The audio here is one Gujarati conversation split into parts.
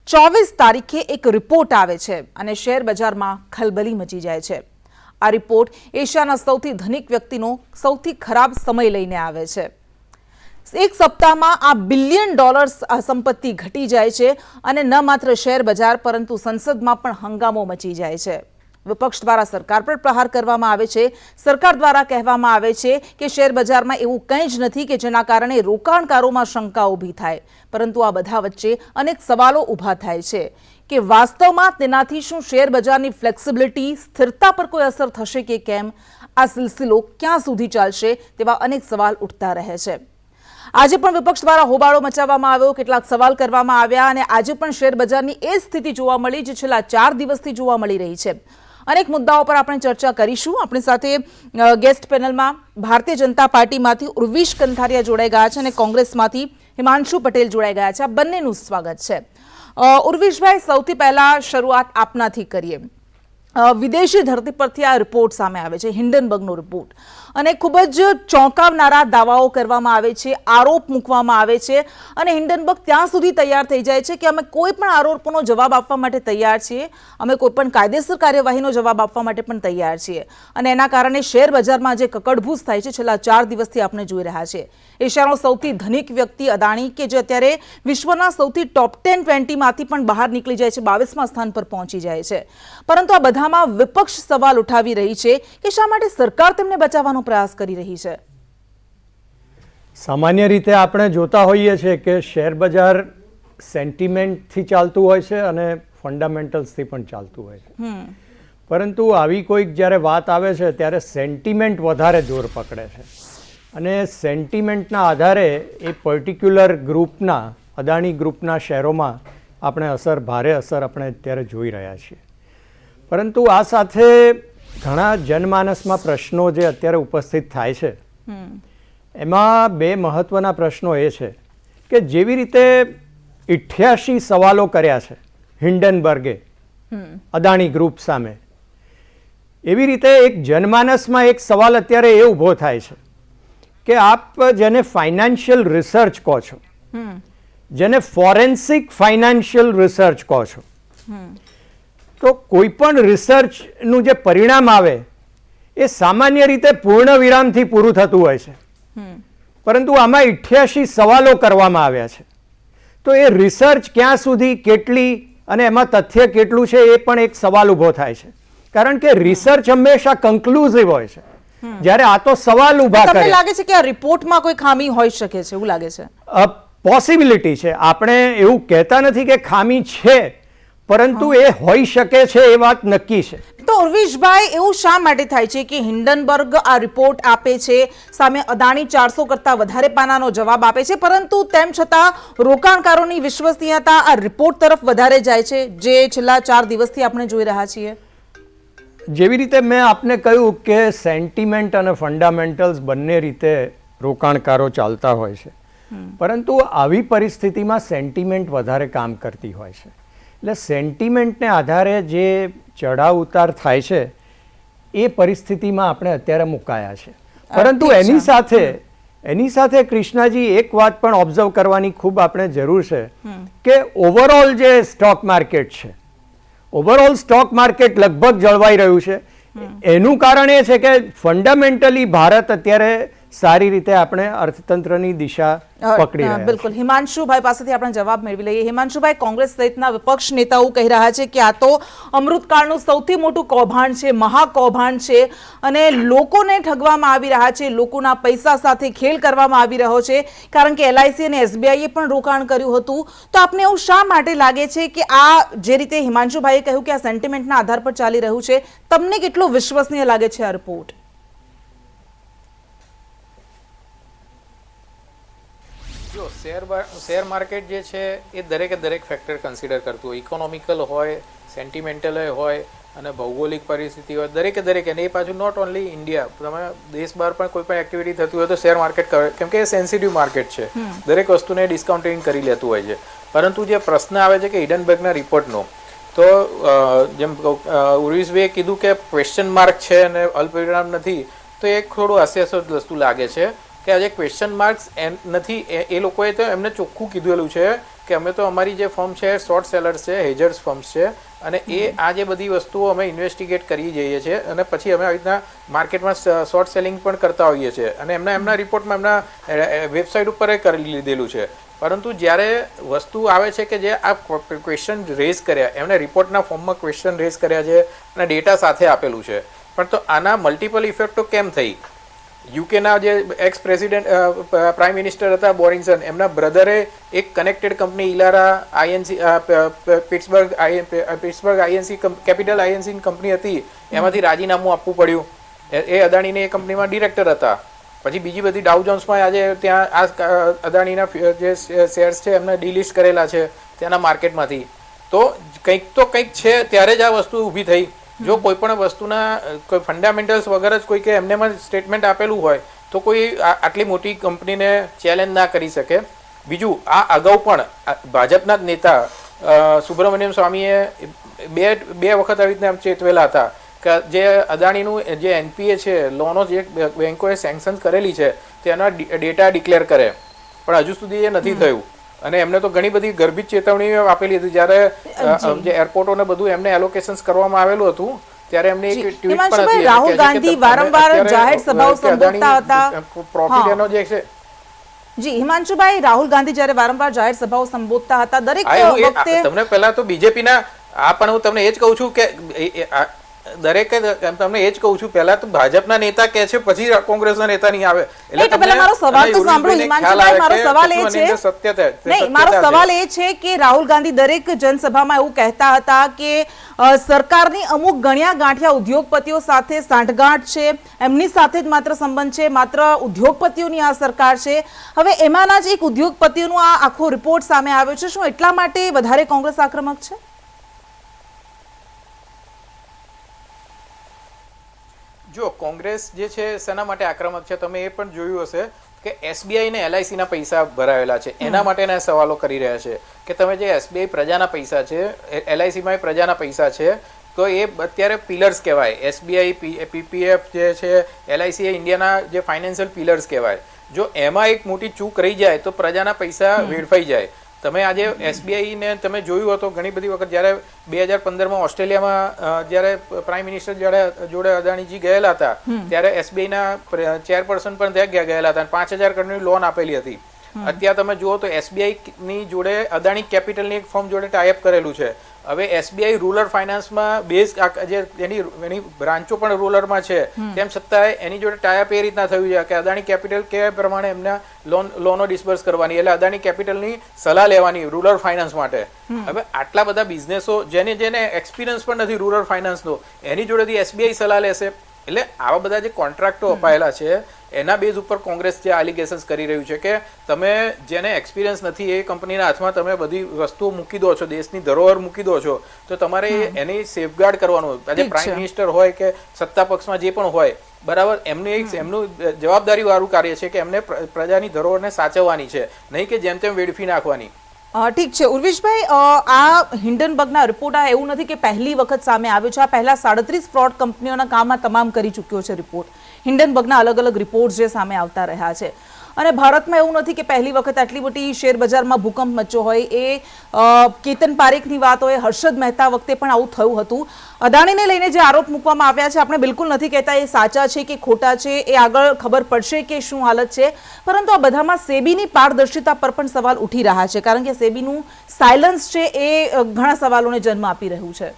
24 તારીખે એક રિપોર્ટ આવે છે અને શેર બજારમાં ખલબલી મચી જાય છે। આ રિપોર્ટ એશિયાના સૌથી ધનિક વ્યક્તિનો સૌથી ખરાબ સમય લઈને આવે છે। એક સપ્તાહમાં આ બિલિયન ડોલર્સ સંપત્તિ ઘટી જાય છે અને ન માત્ર શેર બજાર પરંતુ સંસદમાં પણ હંગામો મચી જાય છે। વિપક્ષ દ્વારા સરકાર પર પ્રહાર કરવામાં આવે છે। સરકાર દ્વારા કહેવામાં આવે છે કે શેર બજારમાં એવું કંઈ જ નથી કે જેના કારણે રોકાણકારોમાં શંકા ઊભી થાય, પરંતુ આ બધા વચ્ચે અનેક સવાલો ઊભા થાય છે કે વાસ્તવમાં તેનાથી શું શેર બજારની ફ્લેક્સિબિલિટી, સ્થિરતા પર કોઈ અસર થશે કે કેમ? આ સિલસિલો ક્યાં સુધી ચાલશે તેવા અનેક સવાલ ઉઠતા રહે છે। આજે પણ વિપક્ષ દ્વારા હોબાળો મચાવવામાં આવ્યો, કેટલાક સવાલ કરવામાં આવ્યા અને આજે પણ શેર બજારની એ સ્થિતિ જોવા મળી જે છેલ્લા 4 દિવસથી જોવા મળી રહી છે। અનેક મુદ્દાઓ પર આપણે ચર્ચા કરીશું। આપણી સાથે ગેસ્ટ પેનલમાં ભારતીય જનતા પાર્ટીમાંથી ઉર્વિશ કંથારિયા જોડાઈ ગયા છે અને કોંગ્રેસમાંથી હિમાંશુ પટેલ જોડાઈ ગયા છે। આ બંનેનું સ્વાગત છે। ઉર્વિશભાઈ, સૌથી પહેલા શરૂઆત આપનાથી કરીએ। વિદેશી ધરતી પરથી આ રિપોર્ટ સામે આવે છે, હિન્ડનબર્ગનો રિપોર્ટ, અને ખૂબ જ ચોંકાવનારા દાવાઓ કરવામાં આવે છે, આરોપ મૂકવામાં આવે છે અને હિન્ડનબર્ગ ત્યાં સુધી તૈયાર થઈ જાય છે કે અમે કોઈ પણ આરોપોનો જવાબ આપવા માટે તૈયાર છીએ, અમે કોઈ પણ કાયદેસર કાર્યવાહીનો જવાબ આપવા માટે પણ તૈયાર છીએ અને એના કારણે શેર બજારમાં જે કકડભૂસ થાય છે છેલ્લા 4 દિવસથી આપણે જોઈ રહ્યા છીએ। એશિયાનો સૌથી ધનિક વ્યક્તિ અદાણી, કે જે અત્યારે વિશ્વના સૌથી ટોપ 10-20માંથી પણ બહાર નીકળી જાય છે, 22મા સ્થાન પર પહોંચી જાય છે, પરંતુ આ બધામાં વિપક્ષ સવાલ ઉઠાવી રહી છે કે શા માટે સરકાર તેમને બચાવવાનો પ્રયાસ કરી રહી છે? સામાન્ય રીતે આપણે જોતા હોઈએ છીએ કે શેર બજાર સેન્ટિમેન્ટથી ચાલતું હોય છે અને ફંડામેન્ટલ્સથી પણ ચાલતું હોય છે, પરંતુ આવી કોઈક જ્યારે વાત આવે છે ત્યારે સેન્ટિમેન્ટ વધારે જોર પકડે છે અને સેન્ટિમેન્ટના આધારે એ પર્ટિક્યુલર ગ્રુપના, અદાણી ગ્રુપના શેરોમાં આપણે ભારે અસર આપણે અત્યારે જોઈ રહ્યા છીએ। પરંતુ આ સાથે ઘણા જનમાનસમાં પ્રશ્નો જે અત્યારે ઉપસ્થિત થાય છે એમાં બે મહત્વના પ્રશ્નો એ છે કે જેવી રીતે 88 સવાલો કર્યા છે હિન્ડનબર્ગે અદાણી ગ્રુપ સામે, એવી રીતે એક જનમાનસમાં એક સવાલ અત્યારે એ ઊભો થાય છે કે આપ જેને ફાઇનાન્શિયલ રિસર્ચ કહો છો, જેને ફોરેન્સિક ફાઇનાન્શિયલ રિસર્ચ કહો છો, તો કોઈ પણ રિસર્ચનું જે પરિણામ આવે એ સામાન્ય રીતે પૂર્ણ વિરામથી પૂરું થતું હોય છે, પરંતુ આમાં 88 સવાલો કરવામાં આવ્યા છે, તો એ રિસર્ચ ક્યાં સુધી, કેટલી અને એમાં તથ્ય કેટલું છે એ પણ એક સવાલ ઊભો થાય છે, કારણ કે રિસર્ચ હંમેશા કન્ક્લુઝિવ હોય છે, જ્યારે આ તો સવાલ ઊભા કરે। તમને લાગે છે કે આ રિપોર્ટમાં કોઈ ખામી હોઈ શકે છે? એવું લાગે છે? પોસિબિલિટી છે, આપણે એવું કહેતા નથી કે ખામી છે, પરંતુ એ હોઈ શકે છે એ વાત નક્કી છે। તો ઉર્વિશભાઈ, એવું શા માટે થાય છે કે હિન્ડનબર્ગ આ રિપોર્ટ આપે છે, સામે અદાણી 400 કરતા વધારે પાનાનો જવાબ આપે છે, પરંતુ તેમ છતાં રોકાણકારોની વિશ્વસનીયતા આ રિપોર્ટ તરફ વધારે જાય છે, જે છેલ્લા 4 દિવસથી આપણે જોઈ રહ્યા છીએ? જેવી રીતે મેં આપને કહ્યું કે સેન્ટિમેન્ટ અને ફંડામેન્ટલ્સ બંને રીતે રોકાણકારો ચાલતા હોય છે, પરંતુ આવી પરિસ્થિતિમાં સેન્ટિમેન્ટ વધારે કામ કરતી હોય છે। એટલે સેન્ટિમેન્ટને આધારે જે ચઢાવ ઉતાર થાય છે એ પરિસ્થિતિમાં આપણે અત્યારે મુકાયા છે, પરંતુ એની સાથે કૃષ્ણાજી એક વાત પણ ઓબ્ઝર્વ કરવાની ખૂબ આપણે જરૂર છે કે ઓવરઓલ જે સ્ટોક માર્કેટ છે, ઓવરઓલ સ્ટોક માર્કેટ લગભગ જળવાઈ રહ્યું છે। એનું કારણ એ છે કે ફંડામેન્ટલી ભારત અત્યારે સારી રીતે આપણે અર્થતંત્રની દિશા પકડી રહ્યા છે। બિલકુલ। હિમાંશુભાઈ પાસેથી આપણે જવાબ મેળવી લઈએ। હિમાંશુભાઈ, કોંગ્રેસ સહિતના વિપક્ષ નેતાઓ કહી રહ્યા છે કે આ તો અમૃતકાળનું સૌથી મોટું કૌભાંડ છે, મહાકૌભાંડ છે અને લોકોને ઠગવામાં આવી રહ્યા છે, લોકોના પૈસા સાથે ખેલ કરવામાં આવી રહ્યો છે, કારણ કે LIC અને SBI એ પણ રોકાણ કર્યું હતું। તો આપને એવું શા માટે લાગે છે કે આ જે રીતે હિમાંશુભાઈએ કહ્યું કે આ સેન્ટિમેન્ટના આધાર પર ચાલી રહ્યું છે, તમને કેટલું વિશ્વસનીય લાગે છે આ રિપોર્ટ? જો શેર માર્કેટ જે છે એ દરેક ફેક્ટર કન્સિડર કરતું હોય, ઇકોનોમિકલ હોય, સેન્ટિમેન્ટલ હોય અને ભૌગોલિક પરિસ્થિતિ હોય, દરેક, અને એ પાછું નોટ ઓનલી ઇન્ડિયા, તમે દેશ બહાર પણ કોઈ પણ એક્ટિવિટી થતી હોય તો શેર માર્કેટ કરે, કેમ કે એ સેન્સિટિવ માર્કેટ છે, દરેક વસ્તુને ડિસ્કાઉન્ટિંગ કરી લેતું હોય છે। પરંતુ જે પ્રશ્ન આવે છે કે હિન્ડનબર્ગના રિપોર્ટનો, તો જેમ ઉર્વિશભાઈએ કીધું કે ક્વેશ્ચન માર્ક છે અને અલ્પવિરામ નથી, તો એ થોડું હાસ્યાસ્પદ વસ્તુ લાગે છે કે આજે ક્વેશ્ચન માર્ક્સ નથી. એ લોકોએ તો એમને ચોખ્ખું કીધેલું છે કે અમે તો અમારી જે ફર્મ છે શોર્ટ સેલર્સ છે, હેજર્સ ફર્મ્સ છે, અને આ જે બધી વસ્તુઓ અમે ઇન્વેસ્ટિગેટ કરી જઈએ છીએ અને પછી અમે આવી રીતના માર્કેટમાં શોર્ટ સેલિંગ પણ કરતા હોઈએ છીએ અને એમના રિપોર્ટમાં એમના વેબસાઇટ ઉપર કરી લીધેલું છે. પરંતુ જ્યારે વસ્તુ આવે છે કે જે આ ક્વેશ્ચન રેઝ કર્યા, એમણે રિપોર્ટના ફોર્મમાં ક્વેશ્ચન રેઝ કર્યા છે અને ડેટા સાથે આપેલું છે, પણ તો આના મલ્ટિપલ ઇફેક્ટો કેમ થઈ? યુકેના જે એક્સ પ્રેસિડેન્ટ પ્રાઇમ મિનિસ્ટર હતા બોરિંગસન, એમના બ્રધરે એક connected company Elara INC Pittsburgh INC capital INC company હતી, એમાંથી રાજીનામું આપવું પડ્યું. એ અદાણીની એ કંપનીમાં ડિરેક્ટર હતા. પછી બીજી બધી ડાઉ જોન્સમાં આજે ત્યાં આ અદાણીના જે શેર્સ છે એમને ડીલિસ્ટ કરેલા છે ત્યાંના માર્કેટમાંથી. તો કંઈક છે ત્યારે જ આ વસ્તુ ઊભી થઈ. જો કોઈ પણ વસ્તુના કોઈ ફંડામેન્ટલ્સ વગર જ કોઈ કે એમનેમાં સ્ટેટમેન્ટ આપેલું હોય તો કોઈ આટલી મોટી કંપનીને ચેલેન્જ ના કરી શકે. બીજું, આ અગાઉ પણ ભાજપના જ નેતા સુબ્રમણ્યમ સ્વામીએ બે વખત આવી રીતના ચેતવેલા હતા કે જે અદાણીનું જે એનપીએ છે, લોનો જે બેંકોએ સેન્કશન કરેલી છે તેના ડેટા ડિક્લેર કરે, પણ હજુ સુધી એ નથી થયું. અને એમને તો ઘણી બધી ગર્ભિત ચેતવણીઓ આપેલી હતી. જ્યારે જે એરપોર્ટોને બધું એમને એલોકેશન્સ કરવામાં આવેલું હતું ત્યારે એમને એક ટ્વીટ પણ હતી. રાહુલ ગાંધી વારંવાર જાહેર સભાઓ સંબોધતા હતા. પ્રોફિટ એનો જે છે જી હિમાંશુભાઈ, રાહુલ ગાંધી જ્યારે વારંવાર જાહેર સભાઓ સંબોધતા હતા દરેક વખતે તમને પહેલા તો બીજેપીના આ પણ હું તમને એ જ કહું છું કે દરેકે તમને એ જ કહું છું, પહેલા તો ભાજપના નેતા કહે છે પછી કોંગ્રેસના નેતા નહીં આવે. એટલે મારો સવાલ તો સાંભળો હિમાંશુભાઈ, મારો સવાલ એ છે નહીં, મારો સવાલ એ છે કે રાહુલ ગાંધી દરેક જનસભામાં એવું કહેતા હતા કે સરકારની અમુક ગણ્યા ગાંઠિયા ઉદ્યોગપતિઓ સાથે સાંઠગાંઠ છે, એમની સાથે જ માત્ર સંબંધ છે, માત્ર ઉદ્યોગપતિઓની આ સરકાર છે. હવે એમાંના જ એક ઉદ્યોગપતિઓનો આ આખો રિપોર્ટ સામે આવ્યો છે. શું એટલા માટે વધારે કોંગ્રેસ આક્રમક છે? જો કોંગ્રેસ જે છે શેના માટે આક્રમક છે તમે એ પણ જોયું હશે કે એસબીઆઈ ને એલઆઈસી ના પૈસા ભરાયેલા છે, એના માટેના સવાલો કરી રહ્યા છે કે તમે જે એસબીઆઈ પ્રજાના પૈસા છે, એલઆઈસી માં પ્રજાના પૈસા છે, તો એ અત્યારે પિલર્સ કહેવાય. એસબીઆઈ, પીપીએફ જે છે, એલઆઈસી એ ઇન્ડિયાના જે ફાઇનાન્શિયલ પિલર્સ કહેવાય. જો એમાં એક મોટી ચૂક રહી જાય તો પ્રજાના પૈસા વેડફાઈ જાય. તમે આજે એસબીઆઈને તમે જોયું હતો ઘણી બધી વખત, જ્યારે 2015માં ઓસ્ટ્રેલિયામાં જ્યારે પ્રાઇમ મિનિસ્ટર જોડે અદાણીજી ગયેલા હતા ત્યારે એસબીઆઈના ચેરપર્સન પણ ત્યાં ગયેલા હતા, 5,000 કરોડની લોન આપેલી હતી. અત્યારે તમે જુઓ તો એસબીઆઈની જોડે અદાણી કેપિટલની એક ફર્મ જોડે ટાઈઅપ કરેલું છે. હવે એસબીઆઈ રૂરલ ફાઇનાન્સમાં બેઝ જે એની બ્રાન્ચો પણ રૂરલમાં છે, તેમ છતાંય એની જોડે ટાઈઅપ એ રીતના થયું છે કે અદાણી કેપિટલ કે પ્રમાણે એમના લોનો ડિસ્બર્સ કરવાની, એટલે અદાણી કેપિટલની સલાહ લેવાની રૂરલ ફાઇનાન્સ માટે. હવે આટલા બધા બિઝનેસો જેને એક્સપિરિયન્સ પણ નથી રૂરલ ફાઇનાન્સનો, એની જોડેથી એસબીઆઈ સલાહ લેશે. એટલે આવા બધા જે કોન્ટ્રાક્ટો અપાયેલા છે એના બેઝ ઉપર કોંગ્રેસ જે એલિગેશન્સ કરી રહ્યું છે કે તમે જેને એક્સપિરિયન્સ નથી એ કંપનીના હાથમાં તમે બધી વસ્તુઓ મૂકી દો છો, દેશની ધરોહર મૂકી દો છો, તો તમારે એની સેફગાર્ડ કરવાનું. આજે પ્રાઇમ મિનિસ્ટર હોય કે સત્તા પક્ષમાં જે પણ હોય, બરાબર, એમનું જવાબદારી વાળું કાર્ય છે કે એમને પ્રજાની ધરોહરને સાચવવાની છે, નહીં કે જેમ તેમ વેડફી નાખવાની. ઠીક છે ઉર્વિશભાઈ, આ હિન્ડનબર્ગના રિપોર્ટ આ એવું નથી કે પહેલી વખત સામે આવ્યો છે. આ પહેલા 37 ફ્રોડ કંપનીઓના કામમાં તમામ કરી ચૂક્યો છે રિપોર્ટ. હિન્ડનબર્ગના અલગ અલગ રિપોર્ટ જે સામે આવતા રહ્યા છે. અને ભારતમાં એવું નથી કે પહેલી વખત આટલી મોટી શેર બજારમાં ભૂકંપ મચ્યો હોય. એ કેતન પારેખની વાત હોય, હર્ષદ મહેતા વખતે પણ આવું થયું હતું. અદાણીને લઈને જે આરોપ મૂકવામાં આવ્યા છે, આપણે બિલકુલ નથી કહેતા એ સાચા છે કે ખોટા છે, એ આગળ ખબર પડશે કે શું હાલત છે, પરંતુ આ બધામાં સેબીની પારદર્શિતા પર પણ સવાલ ઉઠી રહ્યા છે, કારણ કે સેબીનું સાયલન્સ છે એ ઘણા સવાલોને જન્મ આપી રહ્યું છે.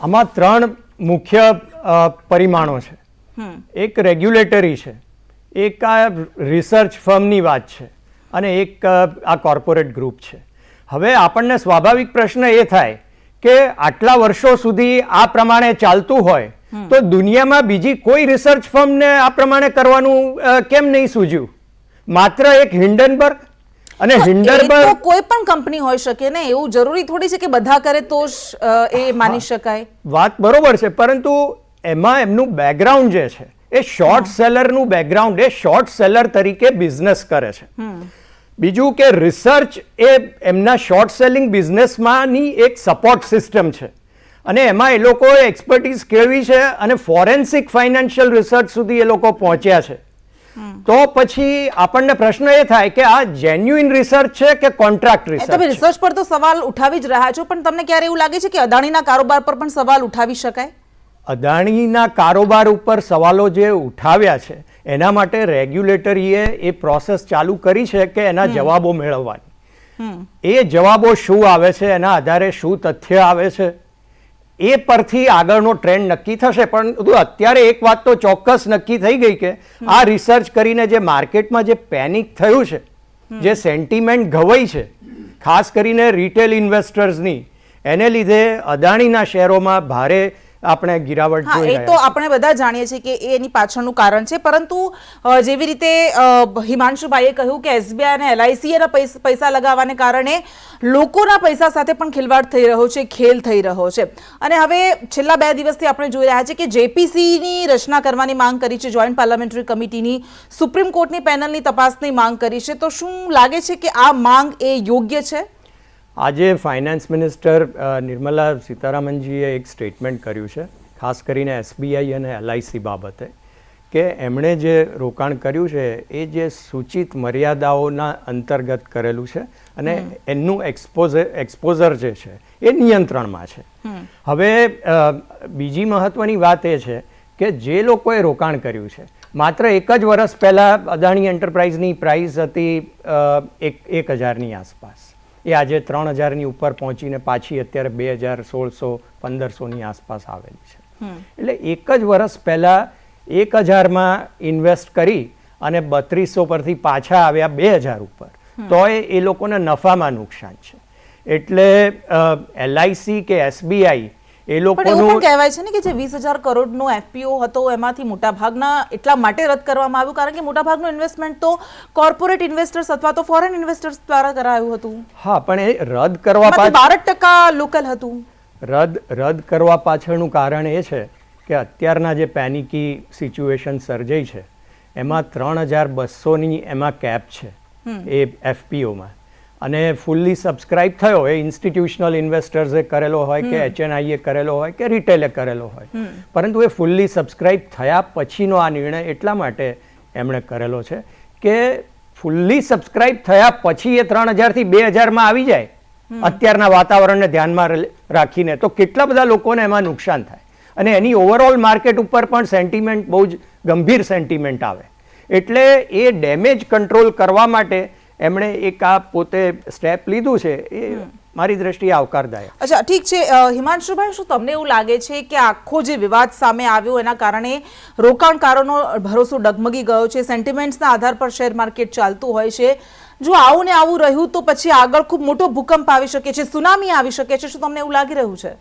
આમાં 3 મુખ્ય પરિમાણો છે. એક રેગ્યુલેટરી છે, એક આ રિસર્ચ ફર્મની વાત છે, અને એક આ કોર્પોરેટ ગ્રુપ છે. હવે આપણને સ્વાભાવિક પ્રશ્ન એ થાય કે આટલા વર્ષો સુધી આ પ્રમાણે ચાલતું હોય તો દુનિયામાં બીજી કોઈ રિસર્ચ ફર્મને આ પ્રમાણે કરવાનું કેમ નહીં સૂઝ્યું? માત્ર એક હિન્ડનબર્ગ અને હિન્ડનબર્ગ કોઈ પણ કંપની હોઈ શકે ને, એવું જરૂરી થોડી છે કે બધા કરે તો એ માની શકાય. વાત બરોબર છે, પરંતુ એમાં એમનું બેકગ્રાઉન્ડ જે છે એ શોર્ટ સેલરનું બેકગ્રાઉન્ડ, એ શોર્ટ સેલર તરીકે બિઝનેસ કરે છે. બીજું કે રિસર્ચ એ એમના શોર્ટ સેલિંગ બિઝનેસમાંની એક સપોર્ટ સિસ્ટમ છે, અને એમાં એ લોકોએ એક્સપર્ટીઝ કેળવી છે અને ફોરેન્સિક ફાઇનાન્શિયલ રિસર્ચ સુધી એ લોકો પહોંચ્યા છે. તો પછી આપણને પ્રશ્ન એ થાય કે આ જેન્યુઇન રિસર્ચ છે કે કોન્ટ્રાક્ટ તમે રિસર્ચ? રિસર્ચ પર તો સવાલ ઉઠાવી જ રહ્યા છો, પણ તમને ક્યારે એવું લાગે છે કે અદાણીના કારોબાર પર પણ સવાલ ઉઠાવી શકાય? અદાણીના કારોબાર ઉપર સવાલો જે ઉઠાવ્યા છે એના માટે રેગ્યુલેટરીએ એ પ્રોસેસ ચાલુ કરી છે કે એના જવાબો મેળવવાની. એ જવાબો શું આવે છે, એના આધારે શું તથ્ય આવે છે, એ પરથી આગળનો ટ્રેન્ડ નક્કી થશે. પણ અત્યારે એક વાત તો ચોક્કસ નક્કી થઈ ગઈ કે આ રિસર્ચ કરીને જે માર્કેટમાં જે પેનિક થયું છે, જે સેન્ટિમેન્ટ ઘવાઈ છે, ખાસ કરીને રીટેલ ઇન્વેસ્ટર્સની, એને લીધે અદાણીના શેરોમાં ભારે આપણે ગિરાવટ હા, જોઈ એ તો રહ્યા આપણે બધા જાણીએ છીએ કે એ એની પાછળનું કારણ છે. પરંતુ જેવી રીતે હિમાંશુભાઈએ કહ્યું કે SBI અને LIC એના પૈસા લગાવવાને કારણે લોકોના પૈસા સાથે પણ ખિલવાડ થઈ રહ્યો છે, ખેલ થઈ રહ્યો છે. અને હવે છેલ્લા 2 દિવસથી આપણે જોઈ રહ્યા છીએ કે JPCની રચના કરવાની માંગ કરી છે, જોઈન્ટ પાર્લામેન્ટરી કમિટીની, સુપ્રીમ કોર્ટની પેનલની તપાસની માંગ કરી છે. તો શું લાગે છે કે આ માંગ એ યોગ્ય છે? આજે ફાઇનાન્સ મિનિસ્ટર નિર્મલા સીતારામનજીએ એક સ્ટેટમેન્ટ કર્યું છે, ખાસ કરીને SBI અને LIC બાબતે, કે એમણે જે રોકાણ કર્યું છે એ જે સૂચિત મર્યાદાઓના અંતર્ગત કરેલું છે અને એનું એક્સપોઝર જે છે એ નિયંત્રણમાં છે. હવે બીજી મહત્વની વાત એ છે કે જે લોકોએ રોકાણ કર્યું છે, માત્ર 1 જ વર્ષ પહેલાં અદાણી એન્ટરપ્રાઇઝની પ્રાઇસ હતી 1,000ની આસપાસ, એ આજે 3,000ની ઉપર પહોંચીને પાછી અત્યારે 2,000-1,600-1,500ની આસપાસ આવેલી છે. એટલે 1 જ વર્ષ પહેલાં 1,000માં ઇન્વેસ્ટ કરી અને 3,200 પરથી પાછા આવ્યા 2,000 ઉપર, તો એ લોકોને નફામાં નુકસાન છે. એટલે LIC કે SBI એ પણ એવું લોકોનું પણ કહેવાય છે ને કે જે 20,000 કરોડનો FPO હતો એમાંથી મોટાભાગના એટલા માટે રદ કરવામાં આવ્યું કારણ કે મોટાભાગનું ઇન્વેસ્ટમેન્ટ તો કોર્પોરેટ ઇન્વેસ્ટર્સ અથવા તો ફોરેન ઇન્વેસ્ટર્સ દ્વારા કરાયું હતું. હા, પણ એ રદ કરવા એમાંથી 12% લોકલ હતું. રદ કરવા પાછળનું કારણ એ છે કે અત્યારના જે પેનિકી સિચ્યુએશન સર્જાઈ છે એમાં 3,200ની એમાં કેપ છે એ FPOમાં, અને ફૂલ્લી સબસ્ક્રાઇબ થયો એ ઇન્સ્ટિટ્યુશનલ ઇન્વેસ્ટર્સે કરેલો હોય કે HNIએ કરેલો હોય કે રિટેલે કરેલો હોય, પરંતુ એ ફૂલ્લી સબસ્ક્રાઇબ થયા પછીનો આ નિર્ણય એટલા માટે એમણે કરેલો છે કે ફૂલ્લી સબસ્ક્રાઇબ થયા પછી એ 3,000થી 2,000માં આવી જાય અત્યારના વાતાવરણને ધ્યાનમાં રાખીને, તો કેટલા બધા લોકોને એમાં નુકસાન થાય અને એની ઓવરઓલ માર્કેટ ઉપર પણ સેન્ટિમેન્ટ બહુ જ ગંભીર સેન્ટિમેન્ટ આવે. એટલે એ ડેમેજ કંટ્રોલ કરવા માટે એમણે એક આ પોતે સ્ટેપ લીધું છે, એ મારી દ્રષ્ટિએ આવકારદાયક. અચ્છા, ઠીક છે. હિમાંશુભાઈ, શું તમને એવું લાગે છે કે આખો જે વિવાદ સામે આવ્યો એના કારણે રોકાણકારોનો ભરોસો ડગમગી ગયો છે, સેન્ટિમેન્ટ્સના આધાર પર શેર માર્કેટ ચાલતું હોય છે, જો આવું ને આવું રહ્યું તો પછી આગળ ખૂબ મોટો ભૂકંપ આવી શકે છે, સુનામી આવી શકે છે, શું તમને એવું લાગી રહ્યું છે?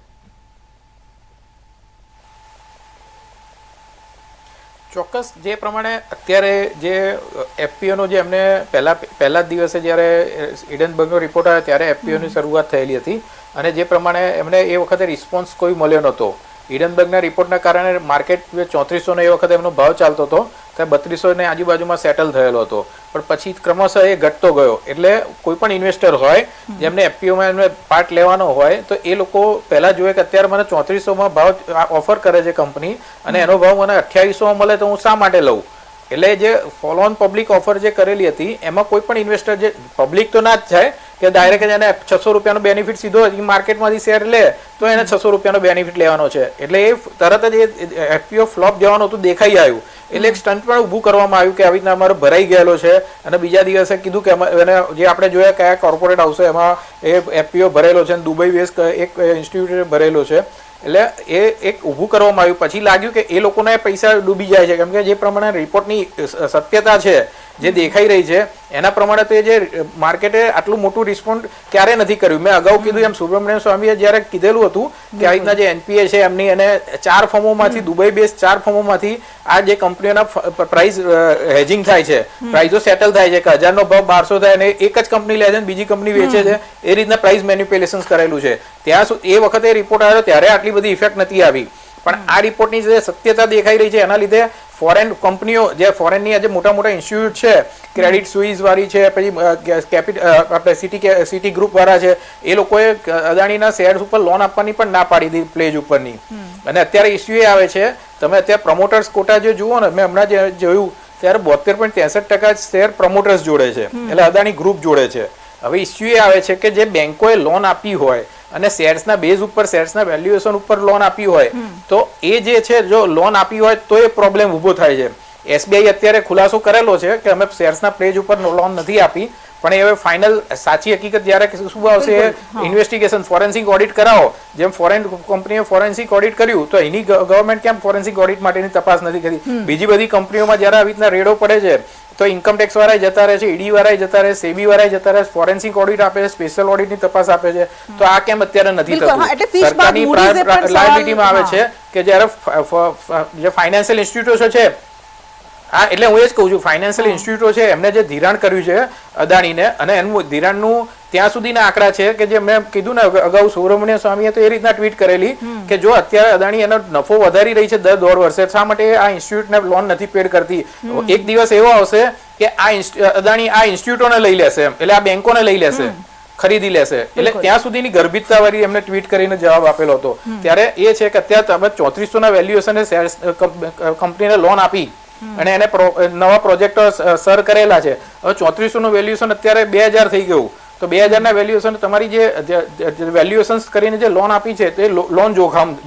ચોક્કસ. જે પ્રમાણે અત્યારે જે FPOનો જે એમને પહેલા જ દિવસે જ્યારે હિડનબર્ગનો રિપોર્ટ આવ્યો ત્યારે FPOની શરૂઆત થયેલી હતી, અને જે પ્રમાણે એમને એ વખતે રિસ્પોન્સ કોઈ મળ્યો નહોતો. હિડનબર્ગના રિપોર્ટના કારણે માર્કેટ 3400નો એ વખતે એમનો ભાવ ચાલતો હતો, ત્યારે 3200ની આજુબાજુમાં સેટલ થયેલો હતો, પણ પછી ક્રમશઃ એ ઘટતો ગયો. એટલે કોઈ પણ ઇન્વેસ્ટર હોય જેમને FPOમાં એમને પાર્ટ લેવાનો હોય તો એ લોકો પહેલાં જોઈએ કે અત્યારે મને 3400માં ભાવ ઓફર કરે છે કંપની અને એનો ભાવ મને 2800માં મળે તો હું શા માટે લઉં? એટલે જે ફોલો ઓન પબ્લિક ઓફર જે કરેલી હતી એમાં કોઈ પણ ઇન્વેસ્ટર, જે પબ્લિક તો ના જ થાય કે ડાયરેક્ટ એને 600 રૂપિયાનો બેનિફિટ સીધો માર્કેટમાંથી શેર લે તો એને 600 રૂપિયાનો બેનિફિટ લેવાનો છે. એટલે એ તરત જ એ FPO ફ્લોપ જવાનું હતું દેખાઈ આવ્યું. એટલે એક સ્ટન્ટ પણ ઊભું કરવામાં આવ્યું કે આવી રીતના અમારો ભરાઈ ગયેલો છે, અને બીજા દિવસે કીધું કે જે આપણે જોયા કયા કોર્પોરેટ હાઉસે એમાં એ FPO ભરેલો છે, અને દુબઈ બેઝ એક ઇન્સ્ટિટ્યૂટે ભરેલો છે. એટલે એ એક ઊભું કરવામાં આવ્યું. પછી લાગ્યું કે એ લોકોના પૈસા ડૂબી જાય છે, કેમ કે જે પ્રમાણે રિપોર્ટની સત્યતા છે જે દેખાઈ રહી છે એના પ્રમાણે તો જે માર્કેટે આટલું મોટું રિસ્પોન્ડ ક્યારે નથી કર્યું. મેં અગાઉ કીધું એમ સુબ્રમણ્યમ સ્વામીએ જ્યારે કીધેલું હતું કે આવી રીતના જે NPA છે એમની, અને 4 ફર્મોમાંથી દુબઈ બેઝ 4 ફર્મોમાંથી આ જે કંપનીઓના પ્રાઇસ હેજિંગ થાય છે, પ્રાઇસો સેટલ થાય છે કે 1000નો ભાવ 1200 થાય અને એક જ કંપની લે છે અને બીજી કંપની વેચે છે, એ રીતના પ્રાઇસ મેન્યુપ્યુલેશન કરેલું છે. ત્યાં એ વખતે રિપોર્ટ આવ્યો ત્યારે આટલી બધી ઇફેક્ટ નથી આવી, પણ આ રિપોર્ટની જે સત્યતા દેખાઈ રહી છે એના લીધે ફોરેન કંપનીઓ, જે ફોરેનની આજે મોટા મોટા ઇન્સ્ટિટ્યૂટ છે, ક્રેડિટ સ્વિસ વાળી છે, પછી આપણે સિટી ગ્રુપ વાળા છે, એ લોકોએ અદાણીના શેર્સ ઉપર લોન આપવાની પણ ના પાડી દીધી પ્લેજ ઉપરની. અને અત્યારે ઇસ્યુ એ આવે છે, તમે અત્યારે પ્રમોટર્સ કોટા જે જુઓ ને, મેં હમણાં જે જોયું ત્યારે 72.63% શેર પ્રમોટર્સ જોડે છે, એટલે અદાણી ગ્રુપ જોડે છે. હવે ઇસ્યુ એ આવે છે કે જે બેંકોએ લોન આપી હોય અને શેર્સના બેઝ ઉપર, શેર્સના વેલ્યુએશન ઉપર લોન આપી હોય, તો એ જે છે જો લોન આપી હોય તો એ પ્રોબ્લેમ ઊભો થાય છે. SBI અત્યારે ખુલાસો કરેલો છે કે અમે શેર્સના પ્લેજ ઉપર લોન નથી આપી, પણ એ હવે ફાઇનલ સાચી હકીકત જ્યારે શું આવશે, ઇન્વેસ્ટિગેશન ફોરેન્સિક ઓડિટ કરાવો, જેમ ફોરેન કંપનીએ ફોરેન્સિક ઓડિટ કર્યું, તો એની ગવર્મેન્ટ કેમ ફોરેન્સિક ઓડિટ માટેની તપાસ નથી કરી? બીજી બધી કંપનીઓમાં જ્યારે આવી રીતના રેડો પડે છે તો ઇન્કમ ટેક્સ વાળા જતા રહે છે, ઈડી વાળા જતા રહે, સેબી વાળા જતા રહે, ફોરેન્સિક ઓડિટ આપે છે, સ્પેશિયલ ઓડિટની તપાસ આપે છે. તો આ કેમ અત્યારે નથી થતું? સરકારની લાયબિલિટીમાં આવે છે કે જ્યારે જે ફાઇનાન્શિયલ ઇન્સ્ટિટ્યુશનો છે, હા, એટલે હું એ જ કહું છું, ફાઇનાન્શિયલ ઇન્સ્ટિટ્યુટો છે એમને જે ધિરાણ કર્યું છે અદાણીને, અને એનું ધિરાણનું ત્યાં સુધીના આંકડા છે કે જે મેં કીધું ને અગાઉ સુબ્રમણ્ય સ્વામીએ તો એ રીતના ટ્વીટ કરેલી કે જો અત્યારે અદાણી એનો નફો વધારી રહી છે દર 1.5 વર્ષે, શા માટે આ ઇન્સ્ટિટ્યૂટને લોન નથી પેડ કરતી? એક દિવસ એવો આવશે કે આ અદાણી આ ઇન્સ્ટિટ્યૂટોને લઈ લેશે, એટલે આ બેંકોને લઈ લેશે, ખરીદી લેશે. એટલે ત્યાં સુધીની ગર્ભિતતા વાળી એમને ટ્વીટ કરીને જવાબ આપેલો હતો. ત્યારે એ છે કે અત્યારે તમે 3400 ના વેલ્યુએશને કંપનીને લોન આપી અને એને નવા પ્રોજેક્ટો સર કરેલા છે. હવે 3400 નું વેલ્યુએશન અત્યારે 2000 થઈ ગયું, તો 2000 ના વેલ્યુએશન તમારી જે વેલ્યુએશન કરીને જે લોન આપી છે તે લોન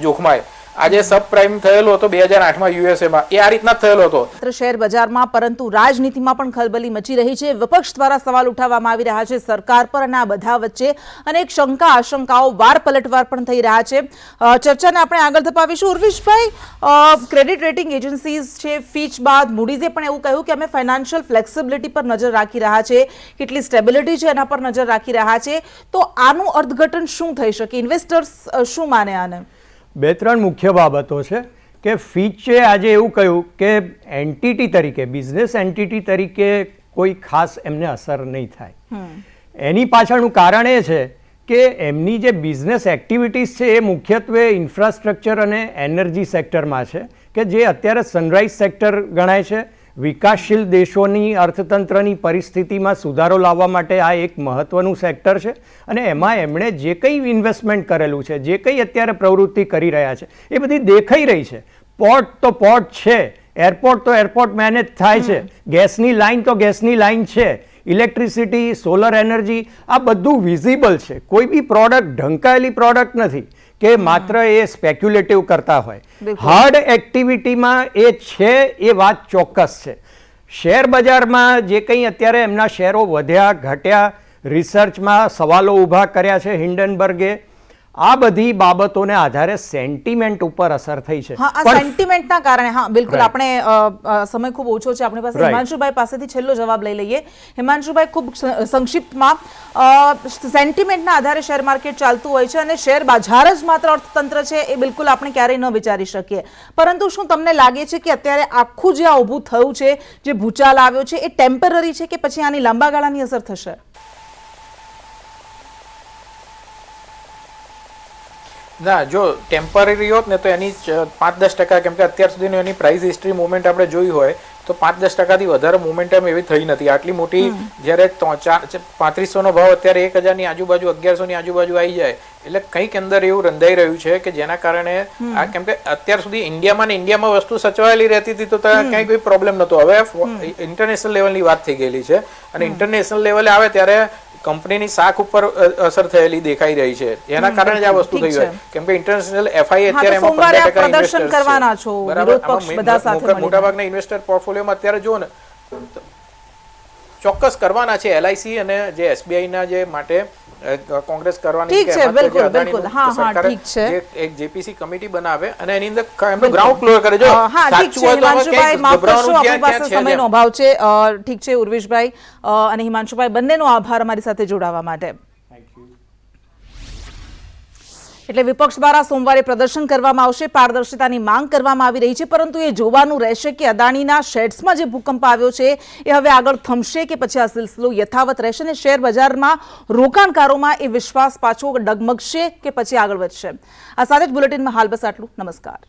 જોખમાય. આજે સબ પ્રાઇમ થયેલો હતો 2008માં યુએસએમાં, એ આ રીતના થયેલો હતો શેર બજારમાં. પરંતુ રાજનીતિમાં પણ ખલબલી મચી રહી છે. વિપક્ષ દ્વારા સવાલ ઉઠાવવામાં આવી રહ્યા છે સરકાર પર, અને આ બધા વચ્ચે અનેક શંકા આશંકાઓ વાર પલટવાર પણ થઈ રહ્યા છે. ચર્ચાને આપણે આગળ ધપાવીશું. ઉર્વિશભાઈ, ક્રેડિટ રેટિંગ એજન્સીઝ છે, ફીચ બાદ મૂડીઝે પણ એવું કહ્યું કે અમે ફાઇનાન્શિયલ ફ્લેક્સિબિલિટી પર નજર રાખી રહ્યા છે, કેટલી સ્ટેબિલિટી છે એના પર નજર રાખી રહ્યા છે. તો આનું અર્થઘટન શું થઈ શકે? ઇન્વેસ્ટર્સ શું માને આને? 2-3 મુખ્ય બાબતો છે કે ફીચે આજે એવું કહ્યું કે એન્ટિટી તરીકે, બિઝનેસ એન્ટિટી તરીકે કોઈ ખાસ એમને અસર નહીં થાય. એની પાછળનું કારણ એ છે કે એમની જે બિઝનેસ એક્ટિવિટીઝ છે એ મુખ્યત્વે ઇન્ફ્રાસ્ટ્રક્ચર અને એનર્જી સેક્ટરમાં છે, કે જે અત્યારે સનરાઇઝ સેક્ટર ગણાય છે. વિકાસશીલ દેશોની અર્થતંત્રની પરિસ્થિતિમાં સુધારો લાવવા માટે આ એક મહત્ત્વનું સેક્ટર છે. અને એમાં એમણે જે કંઈ ઇન્વેસ્ટમેન્ટ કરેલું છે, જે કંઈ અત્યારે પ્રવૃત્તિ કરી રહ્યા છે, એ બધી દેખાઈ રહી છે. પોર્ટ તો પોર્ટ છે, એરપોર્ટ તો એરપોર્ટ મેનેજ થાય છે, ગેસની લાઇન તો ગેસની લાઇન છે, ઇલેક્ટ્રિસિટી, સોલર એનર્જી, આ બધું વિઝિબલ છે. કોઈ બી પ્રોડક્ટ ઢંકાયેલી પ્રોડક્ટ નથી કે માત્ર એ સ્પેક્યુલેટિવ કરતા હોય. હાર્ડ એક્ટિવિટીમાં એ છે, એ વાત ચોક્કસ છે. શેર બજારમાં જે કંઈ અત્યારે એમના શેરો વધ્યા ઘટ્યા, રિસર્ચમાં સવાલો ઊભા કર્યા છે હિન્ડનબર્ગે, આ બધી બાબતોને આધારે સેન્ટિમેન્ટ ઉપર અસર થઈ છે. હા, આ સેન્ટિમેન્ટના કારણે. હા, બિલકુલ. આપણે સમય ખૂબ ઓછો છે આપણી પાસે. હિમાંશુભાઈ પાસેથી છેલ્લો જવાબ લઈ લઈએ. હિમાંશુભાઈ, ખૂબ સંક્ષિપ્તમાં, સેન્ટિમેન્ટના આધારે શેર માર્કેટ ચાલતું હોય છે અને શેર બજાર જ માત્ર અર્થતંત્ર છે એ બિલકુલ આપણે ક્યારેય ન વિચારી શકીએ. પરંતુ શું તમને લાગે છે કે અત્યારે આખું જે આ ઊભું થયું છે, જે ભૂચાલ આવ્યો છે, એ ટેમ્પરરી છે કે પછી આની લાંબા ગાળાની અસર થશે? ના, જો ટેમ્પરરી હોત ને તો એની 5-10%, કેમ કે અત્યાર સુધીની એની પ્રાઇસ હિસ્ટ્રી મુવમેન્ટ આપણે જોઈ હોય તો 5-10%થી વધારે મુવમેન્ટમ એવી થઈ નથી. આટલી મોટી જ્યારે 3500નો ભાવ અત્યારે 1000ની આજુબાજુ, 1100ની આજુબાજુ આવી જાય, એટલે કંઈક અંદર એવું રંધાઈ રહ્યું છે કે જેના કારણે આ, કેમ કે અત્યાર સુધી ઇન્ડિયામાં વસ્તુ સચવાયેલી રહેતી હતી તો ક્યાંય કોઈ પ્રોબ્લેમ નહોતો. હવે ઇન્ટરનેશનલ લેવલની વાત થઈ ગયેલી છે, અને ઇન્ટરનેશનલ લેવલે આવે ત્યારે કંપનીની શાખ ઉપર અસર થયેલી દેખાઈ રહી છે. એના કારણે જ આ વસ્તુ થઈ હોય, કેમ કે ઇન્ટરનેશનલ એફઆઈ અત્યારે એમાં 15% પ્રદર્શન કરવાના છો, વિરોધ પક્ષ બધા સાથે મળીને. મોટાભાગના ઇન્વેસ્ટર પોર્ટફોલિયોમાં અત્યારે જો ને ચોક્કસ કરવાના છે. એલઆઈસી અને જે એસબીઆઈ ના જે માટે કોંગ્રેસ કરવાની ઠીક છે, બિલકુલ બિલકુલ. હા હા, ઠીક છે. એક જેપીસી કમિટી બનાવે અને એની અંદર એમનું ગ્રાઉન્ડ ક્લિયર કરે. જો હા, ઠીક છે હિમાંશુભાઈ, માફ કરશો, આપણી પાસે સમયનો અભાવ છે. ઠીક છે ઉર્વિશભાઈ અને હિમાંશુભાઈ, બંનેનો આભાર અમારી સાથે જોડાવા માટે. એટલે વિપક્ષ દ્વારા સોમવારે પ્રદર્શન કરવામાં આવશે, પારદર્શિતાની માંગ કરવામાં આવી રહી છે. પરંતુ એ જોવાનું રહેશે કે અદાણીના શેર્સમાં જે ભૂકંપ આવ્યો છે એ હવે આગળ થમશે કે પછી આ સિલસિલો યથાવત રહેશે, અને શેર બજારમાં રોકાણકારોમાં એ વિશ્વાસ પાછો ડગમગશે કે પછી આગળ વધશે. આ સાથે જ બુલેટિનમાં હાલ બસ આટલું. નમસ્કાર.